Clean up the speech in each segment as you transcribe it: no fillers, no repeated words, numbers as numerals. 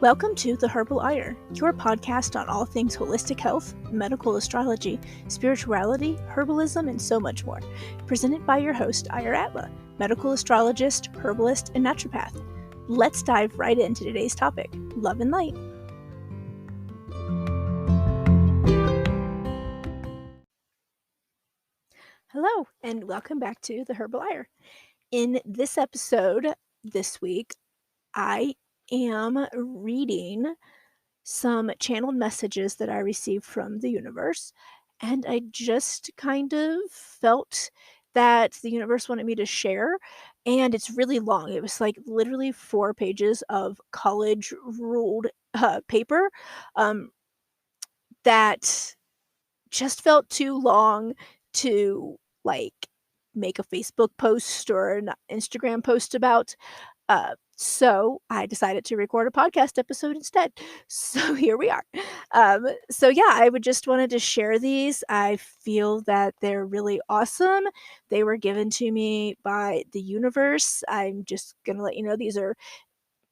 Welcome to The Herbal Ire, your podcast on all things holistic health, medical astrology, spirituality, herbalism, and so much more. Presented by your host, Ire Atla, medical astrologist, herbalist, and naturopath. Let's dive right into today's topic, love and light. Hello, and welcome back to The Herbal Ire. In this episode this week, I am reading some channeled messages that I received from the universe, and I just kind of felt that the universe wanted me to share, and it's really long. It was like literally 4 pages of college ruled paper that just felt too long to like make a Facebook post or an Instagram post about. So I decided to record a podcast episode instead. So here we are. So yeah, I would just wanted to share these. I feel that they're really awesome. They were given to me by the universe. I'm just gonna let you know these are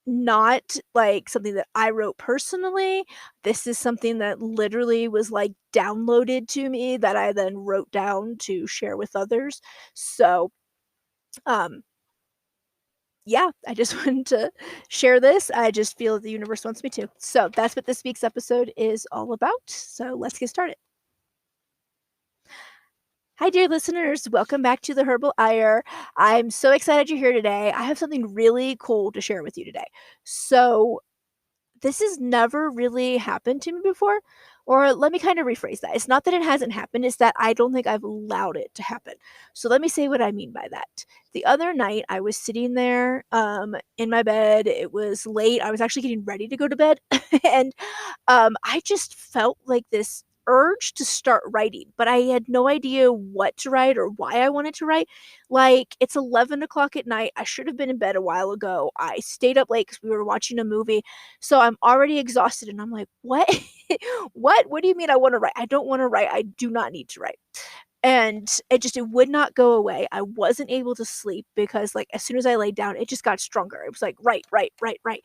not like something that I wrote personally. This is something that literally was like downloaded to me that I then wrote down to share with others. So, yeah, I just wanted to share this. I just feel the universe wants me to. So that's what this week's episode is all about. So let's get started. Hi, dear listeners. Welcome back to the Herbal Ire. I'm so excited you're here today. I have something really cool to share with you today. So this has never really happened to me before. Or let me kind of rephrase that. It's not that it hasn't happened, it's that I don't think I've allowed it to happen. So let me say what I mean by that. The other night, I was sitting there in my bed. It was late. I was actually getting ready to go to bed. And I just felt like this urge to start writing, but I had no idea what to write or why I wanted to write. Like, it's 11 o'clock at night. I should have been in bed a while ago. I stayed up late because we were watching a movie. So I'm already exhausted and I'm like, what? What do you mean I want to write? I don't want to write. I do not need to write. And it would not go away. I wasn't able to sleep because like as soon as I laid down, it just got stronger. It was like, right, right, right, right.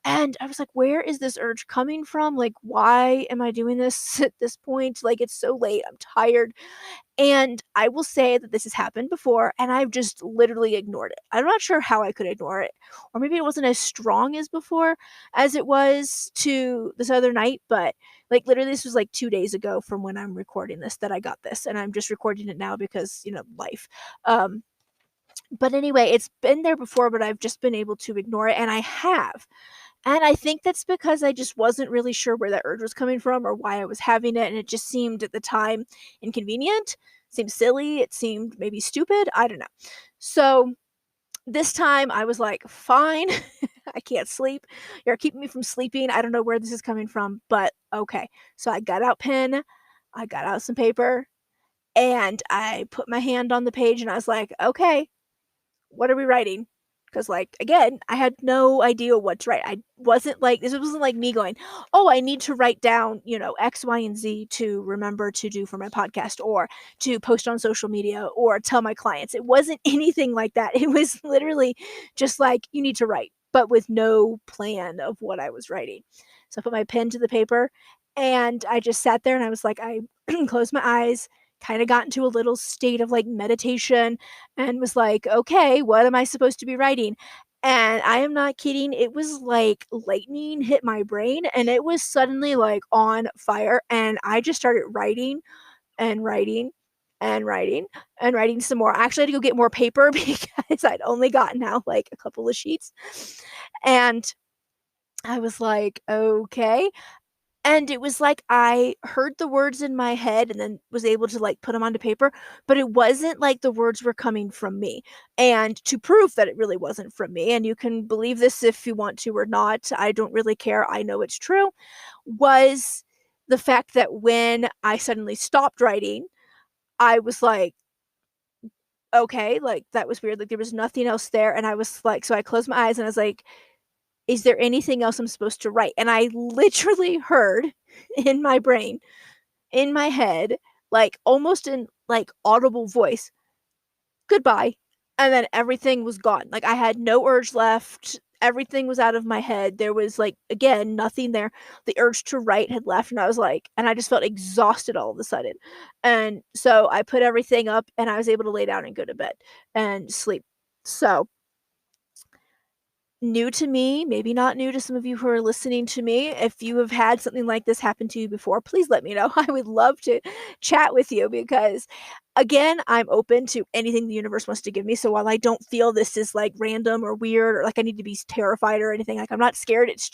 And I was like, where is this urge coming from? Like, why am I doing this at this point? Like, it's so late. I'm tired. And I will say that this has happened before, and I've just literally ignored it. I'm not sure how I could ignore it. Or maybe it wasn't as strong as before as it was to this other night, but like literally this was like 2 days ago from when I'm recording this that I got this, and I'm just recording it now because, life. But anyway, it's been there before, but I've just been able to ignore it, and I have. And I think that's because I just wasn't really sure where that urge was coming from or why I was having it. And it just seemed at the time inconvenient, seemed silly, it seemed maybe stupid. I don't know. So this time I was like, fine, I can't sleep. You're keeping me from sleeping. I don't know where this is coming from, but okay. So I got out pen, I got out some paper, and I put my hand on the page and I was like, okay, what are we writing? Because like again, I had no idea what to write. This wasn't like me going, oh, I need to write down, X, Y, and Z to remember to do for my podcast or to post on social media or tell my clients. It wasn't anything like that. It was literally just like, you need to write, but with no plan of what I was writing. So I put my pen to the paper and I just sat there and I was like, I closed my eyes, kind of got into a little state of like meditation and was like, okay, what am I supposed to be writing? And I am not kidding. It was like lightning hit my brain and it was suddenly like on fire. And I just started writing and writing and writing and writing some more. I actually had to go get more paper because I'd only gotten out like a couple of sheets. And I was like, okay. And it was like I heard the words in my head and then was able to like put them onto paper, but it wasn't like the words were coming from me. And to prove that it really wasn't from me, and you can believe this if you want to or not, I don't really care. I know it's true, was the fact that when I suddenly stopped writing, I was like, okay, like that was weird. Like there was nothing else there. And I was like, so I closed my eyes and I was like, is there anything else I'm supposed to write? And I literally heard in my brain, in my head, like almost in like audible voice, goodbye. And then everything was gone. Like I had no urge left. everything was out of my head. There was, like, again, nothing there. The urge to write had left, and I was like and I just felt exhausted all of a sudden. And so I put everything up, and I was able to lay down and go to bed and sleep. So new to me, maybe not new to some of you who are listening to me. If you have had something like this happen to you before, please let me know. I would love to chat with you because, again, I'm open to anything the universe wants to give me. So while I don't feel this is like random or weird or like I need to be terrified or anything, like I'm not scared. It's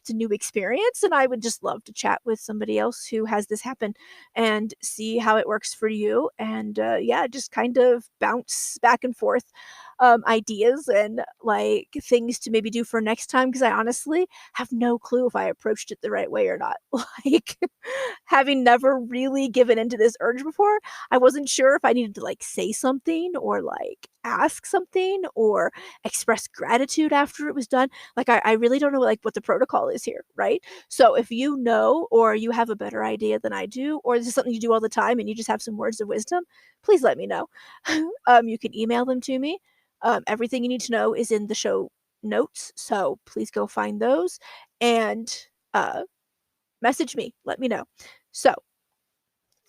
a new experience. And I would just love to chat with somebody else who has this happen and see how it works for you. And yeah, just kind of bounce back and forth ideas and like things to maybe do for next time because I honestly have no clue if I approached it the right way or not. Like having never really given into this urge before, I wasn't sure if I needed to like say something or like ask something or express gratitude after it was done. Like I really don't know what the protocol is here, right? So if you know or you have a better idea than I do, or this is something you do all the time and you just have some words of wisdom, please let me know. You can email them to me. Everything you need to know is in the show notes, so please go find those and uh, message me. Let me know. So,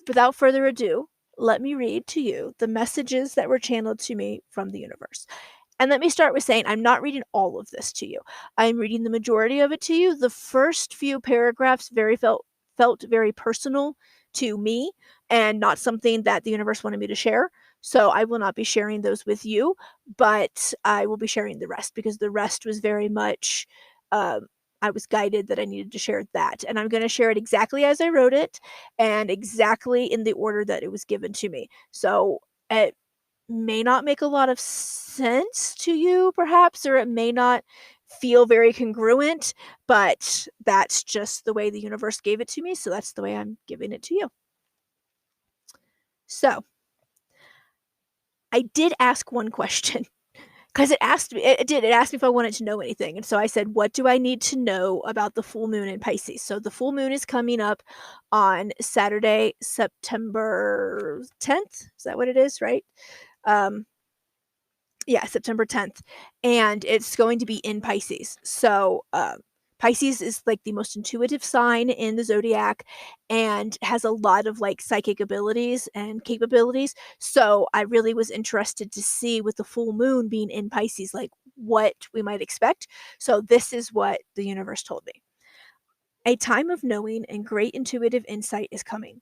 without further ado, let me read to you the messages that were channeled to me from the universe. And let me start with saying I'm not reading all of this to you. I'm reading the majority of it to you. The first few paragraphs felt very personal to me and not something that the universe wanted me to share. So I will not be sharing those with you, but I will be sharing the rest because the rest was very much I was guided that I needed to share that. And I'm going to share it exactly as I wrote it and exactly in the order that it was given to me. So it may not make a lot of sense to you, perhaps, or it may not feel very congruent, but that's just the way the universe gave it to me. So that's the way I'm giving it to you. So I did ask one question because it asked me if I wanted to know anything. And so I said, what do I need to know about the full moon in Pisces? So the full moon is coming up on Saturday, September 10th. Is that what it is, right? Um, yeah, September 10th. And it's going to be in Pisces. So Pisces is like the most intuitive sign in the zodiac and has a lot of like psychic abilities and capabilities. So I really was interested to see with the full moon being in Pisces, like what we might expect. So this is what the universe told me. A time of knowing and great intuitive insight is coming.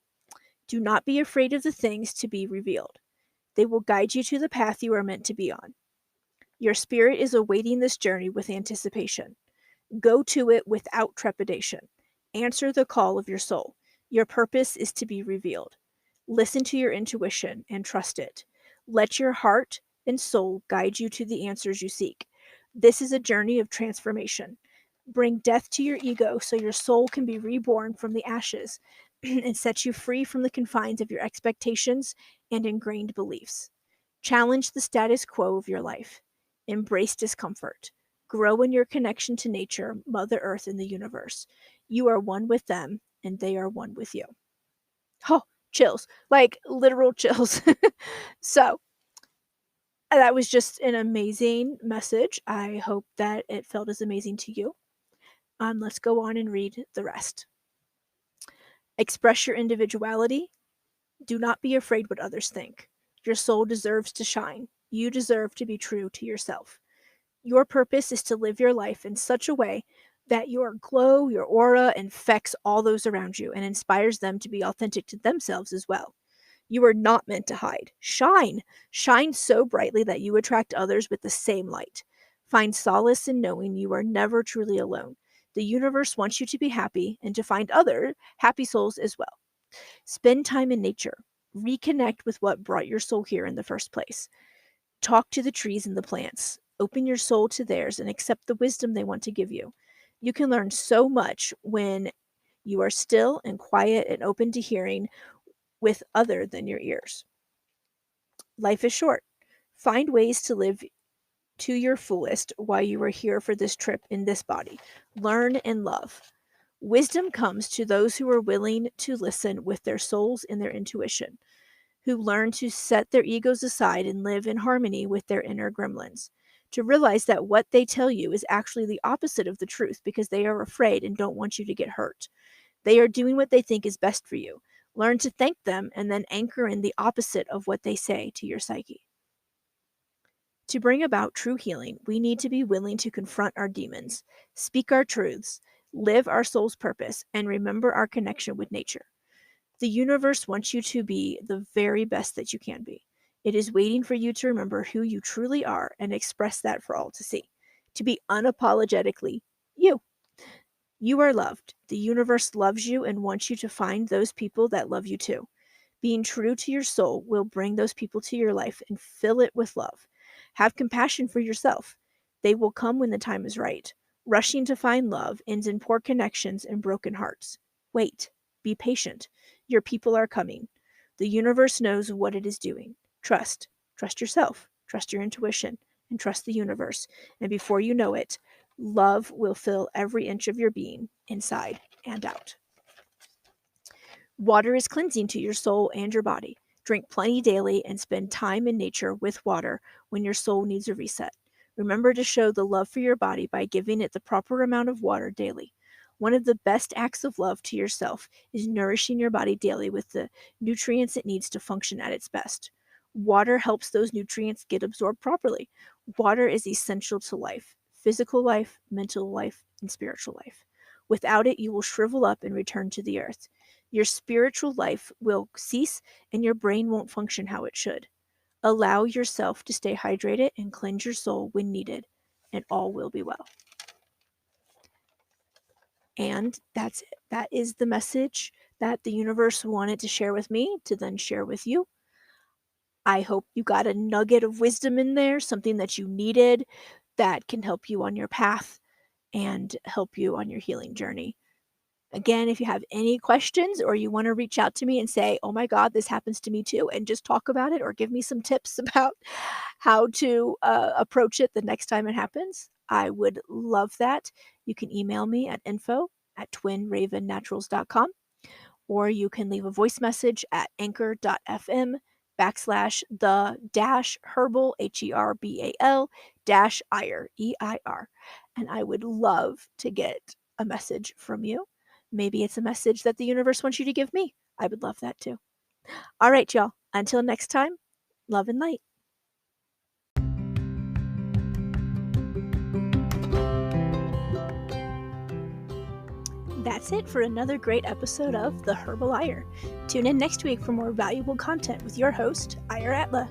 Do not be afraid of the things to be revealed. They will guide you to the path you are meant to be on. Your spirit is awaiting this journey with anticipation. Go to it without trepidation. Answer the call of your soul. Your purpose is to be revealed. Listen to your intuition and trust it. Let your heart and soul guide you to the answers you seek. This is a journey of transformation. Bring death to your ego so your soul can be reborn from the ashes and set you free from the confines of your expectations and ingrained beliefs. Challenge the status quo of your life. Embrace discomfort. Grow in your connection to nature, Mother Earth, and the universe. You are one with them, and they are one with you. Oh, chills. Like literal chills. So, that was just an amazing message. I hope that it felt as amazing to you. Let's go on and read the rest. Express your individuality. Do not be afraid what others think. Your soul deserves to shine. You deserve to be true to yourself. Your purpose is to live your life in such a way that your glow, your aura infects all those around you and inspires them to be authentic to themselves as well. You are not meant to hide. Shine. Shine so brightly that you attract others with the same light. Find solace in knowing you are never truly alone. The universe wants you to be happy and to find other happy souls as well. Spend time in nature. Reconnect with what brought your soul here in the first place. Talk to the trees and the plants. Open your soul to theirs and accept the wisdom they want to give you. You can learn so much when you are still and quiet and open to hearing with other than your ears. Life is short. Find ways to live to your fullest while you are here for this trip in this body. Learn and love. Wisdom comes to those who are willing to listen with their souls and their intuition, who learn to set their egos aside and live in harmony with their inner gremlins. to realize that what they tell you is actually the opposite of the truth because they are afraid and don't want you to get hurt. They are doing what they think is best for you. Learn to thank them and then anchor in the opposite of what they say to your psyche. To bring about true healing, we need to be willing to confront our demons, speak our truths, live our soul's purpose, and remember our connection with nature. The universe wants you to be the very best that you can be. It is waiting for you to remember who you truly are and express that for all to see. To be unapologetically you. You are loved. The universe loves you and wants you to find those people that love you too. Being true to your soul will bring those people to your life and fill it with love. Have compassion for yourself. They will come when the time is right. Rushing to find love ends in poor connections and broken hearts. Wait. Be patient. Your people are coming. The universe knows what it is doing. Trust. Trust yourself. Trust your intuition. And trust the universe. And before you know it, love will fill every inch of your being, inside and out. Water is cleansing to your soul and your body. Drink plenty daily and spend time in nature with water when your soul needs a reset. Remember to show the love for your body by giving it the proper amount of water daily. One of the best acts of love to yourself is nourishing your body daily with the nutrients it needs to function at its best. Water helps those nutrients get absorbed properly. Water is essential to life, physical life, mental life, and spiritual life. Without it, you will shrivel up and return to the earth. Your spiritual life will cease and your brain won't function how it should. Allow yourself to stay hydrated and cleanse your soul when needed, and all will be well. And that's it. That is the message that the universe wanted to share with me to then share with you. I hope you got a nugget of wisdom in there, something that you needed that can help you on your path and help you on your healing journey. Again, if you have any questions or you want to reach out to me and say, oh my God, this happens to me too, and just talk about it or give me some tips about how to approach it the next time it happens, I would love that. You can email me at info@twinravennaturals.com, or you can leave a voice message at anchor.fm/the-herbal, HERBAL-IRE, EIR. And I would love to get a message from you. Maybe it's a message that the universe wants you to give me. I would love that too. All right, y'all. Until next time, love and light. That's it for another great episode of The Herbal Ire. Tune in next week for more valuable content with your host, Ire Atla.